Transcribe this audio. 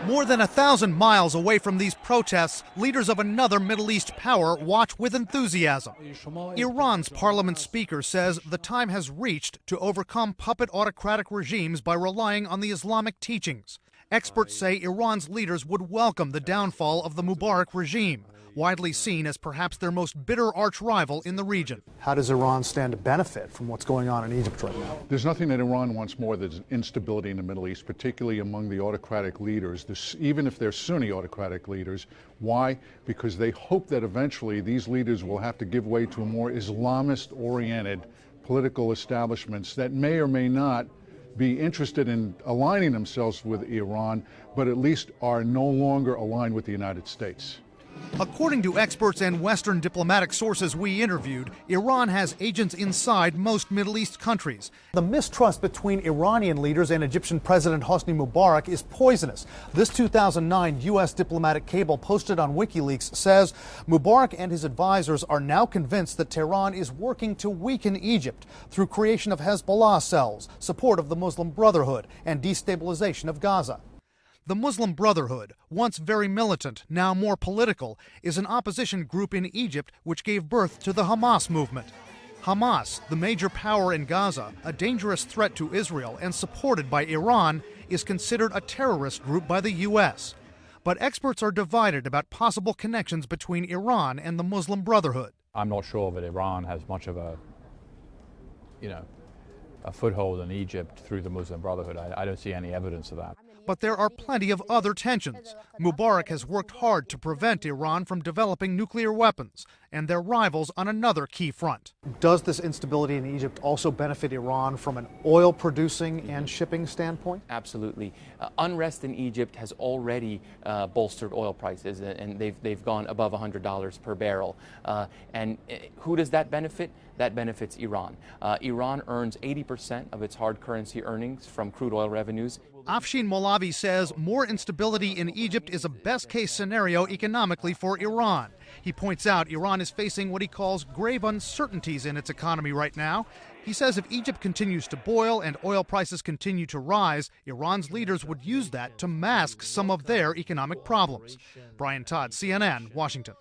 More than 1,000 miles away from these protests, leaders of another Middle East power watch with enthusiasm. Iran's parliament speaker says the time has reached to overcome puppet autocratic regimes by relying on the Islamic teachings. Experts say Iran's leaders would welcome the downfall of the Mubarak regime, widely seen as perhaps their most bitter arch-rival in the region. How does Iran stand to benefit from what's going on in Egypt right now? There's nothing that Iran wants more than instability in the Middle East, particularly among the autocratic leaders, even if they're Sunni autocratic leaders. Why? Because they hope that eventually these leaders will have to give way to a more Islamist-oriented political establishments that may or may not be interested in aligning themselves with Iran, but at least are no longer aligned with the United States. According to experts and Western diplomatic sources we interviewed, Iran has agents inside most Middle East countries. The mistrust between Iranian leaders and Egyptian President Hosni Mubarak is poisonous. This 2009 U.S. diplomatic cable posted on WikiLeaks says Mubarak and his advisors are now convinced that Tehran is working to weaken Egypt through creation of Hezbollah cells, support of the Muslim Brotherhood, and destabilization of Gaza. The Muslim Brotherhood, once very militant, now more political, is an opposition group in Egypt which gave birth to the Hamas movement. Hamas, the major power in Gaza, a dangerous threat to Israel and supported by Iran, is considered a terrorist group by the U.S. But experts are divided about possible connections between Iran and the Muslim Brotherhood. I'm not sure that Iran has much of a foothold in Egypt through the Muslim Brotherhood. I don't see any evidence of that. But there are plenty of other tensions. Mubarak has worked hard to prevent Iran from developing nuclear weapons, and they're rivals on another key front. Does this instability in Egypt also benefit Iran from an oil producing and shipping standpoint? Absolutely. Unrest in Egypt has already bolstered oil prices, and they've gone above $100 per barrel. And who does that benefit? That benefits Iran. Iran earns 80% of its hard currency earnings from crude oil revenues. Afshin Molavi says more instability in Egypt is a best-case scenario economically for Iran. He points out Iran is facing what he calls grave uncertainties in its economy right now. He says if Egypt continues to boil and oil prices continue to rise, Iran's leaders would use that to mask some of their economic problems. Brian Todd, CNN, Washington.